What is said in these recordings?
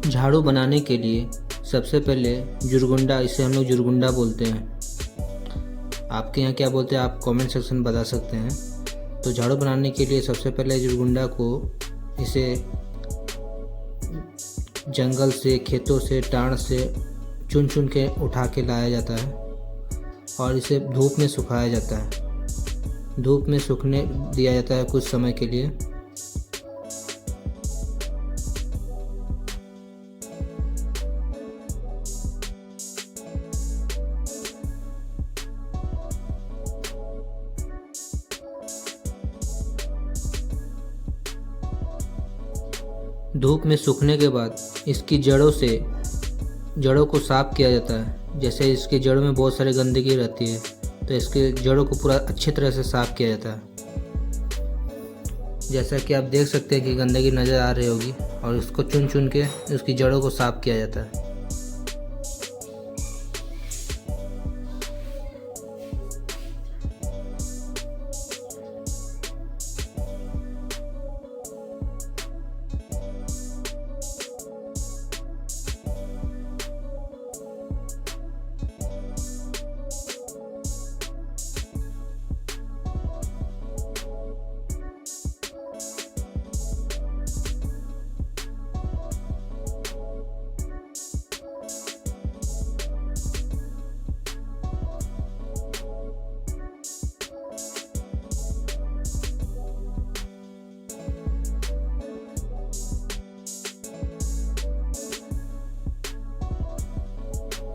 झाड़ू बनाने के लिए सबसे पहले जुरगुंडा, इसे हम लोग जुरगुंडा बोलते हैं। आपके यहाँ क्या बोलते हैं आप कमेंट सेक्शन में बता सकते हैं। तो झाड़ू बनाने के लिए सबसे पहले जुरगुंडा को इसे जंगल से, खेतों से, टांड से चुन चुन के उठा के लाया जाता है और इसे धूप में सुखाया जाता है। धूप में सूखने दिया जाता है कुछ समय के लिए। धूप में सूखने के बाद इसकी जड़ों को साफ़ किया जाता है। जैसे इसकी जड़ों में बहुत सारी गंदगी रहती है, तो इसके जड़ों को पूरा अच्छी तरह से साफ़ किया जाता है। जैसा कि आप देख सकते हैं कि गंदगी नज़र आ रही होगी, और इसको चुन चुन के उसकी जड़ों को साफ़ किया जाता है।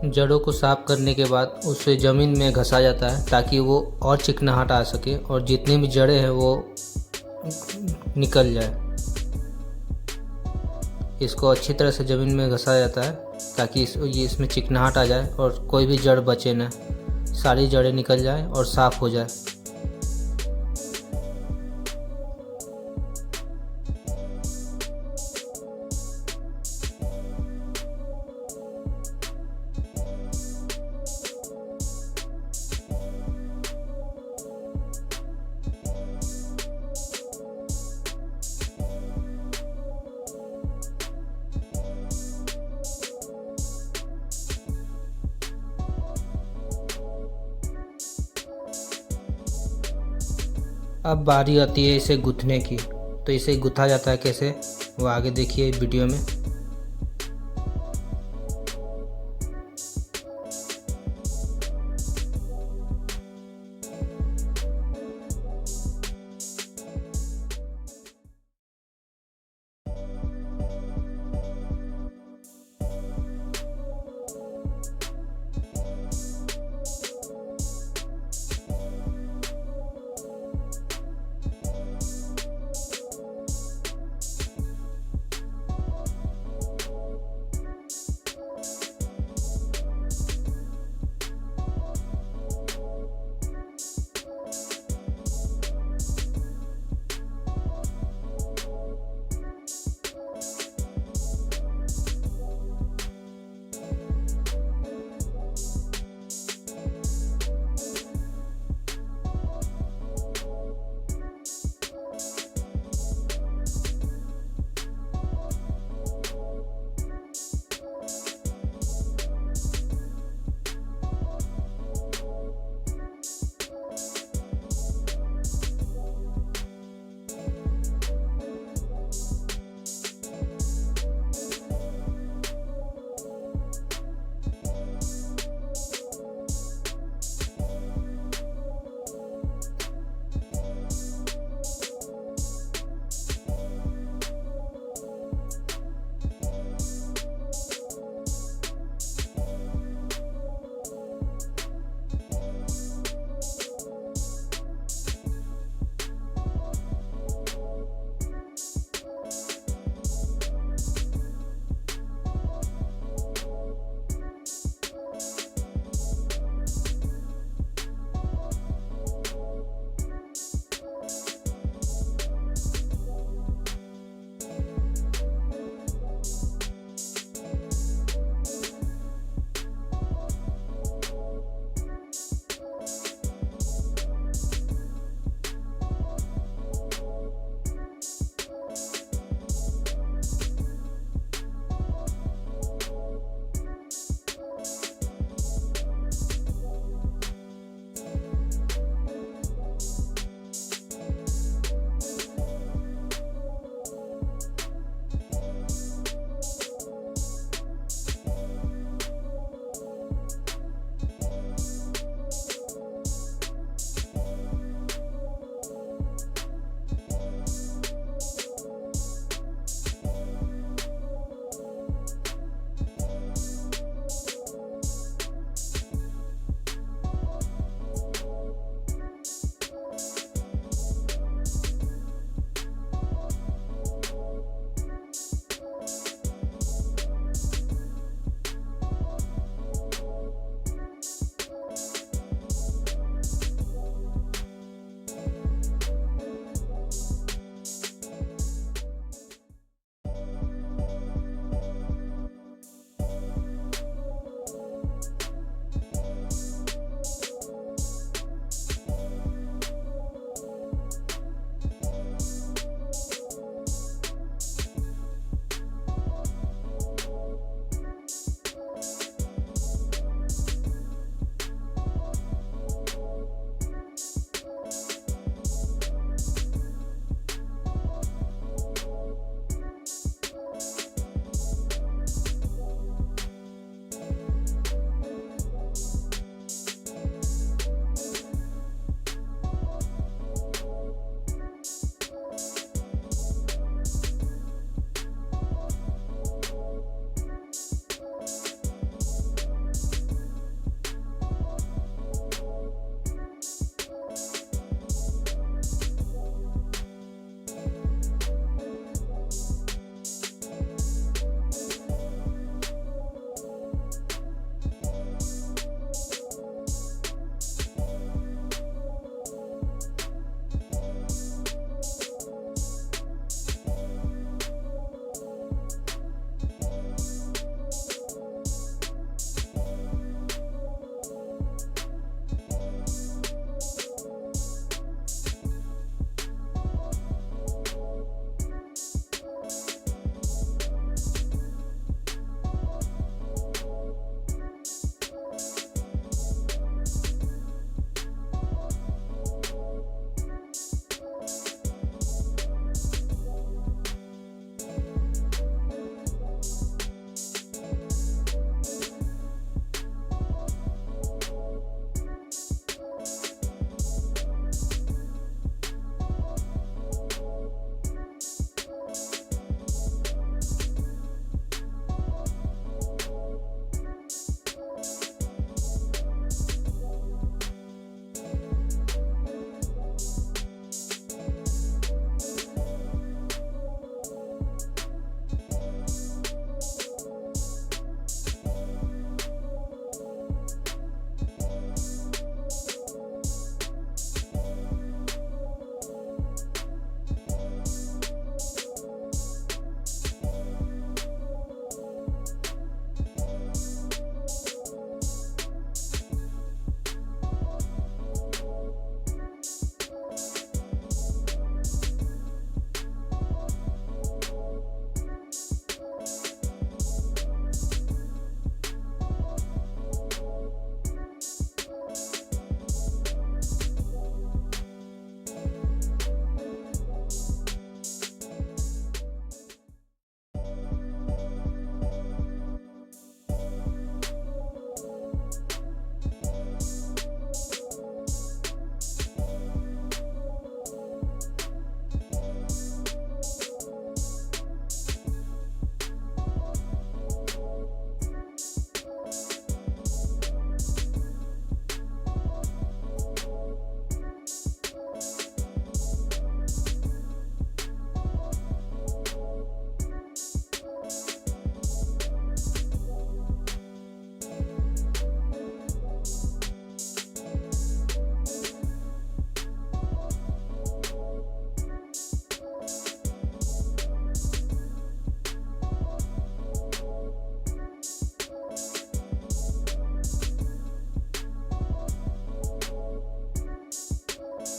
जड़ों को साफ करने के बाद उसे ज़मीन में घसा जाता है ताकि वो और चिकनाहट आ सके और जितनी भी जड़ें हैं वो निकल जाए। इसको अच्छी तरह से ज़मीन में घसा जाता है ताकि इसमें चिकनाहट आ जाए और कोई भी जड़ बचे ना, सारी जड़ें निकल जाए और साफ़ हो जाए। अब बारी आती है इसे गूँथने की। तो इसे गूँथा जाता है कैसे, वो आगे देखिए वीडियो में।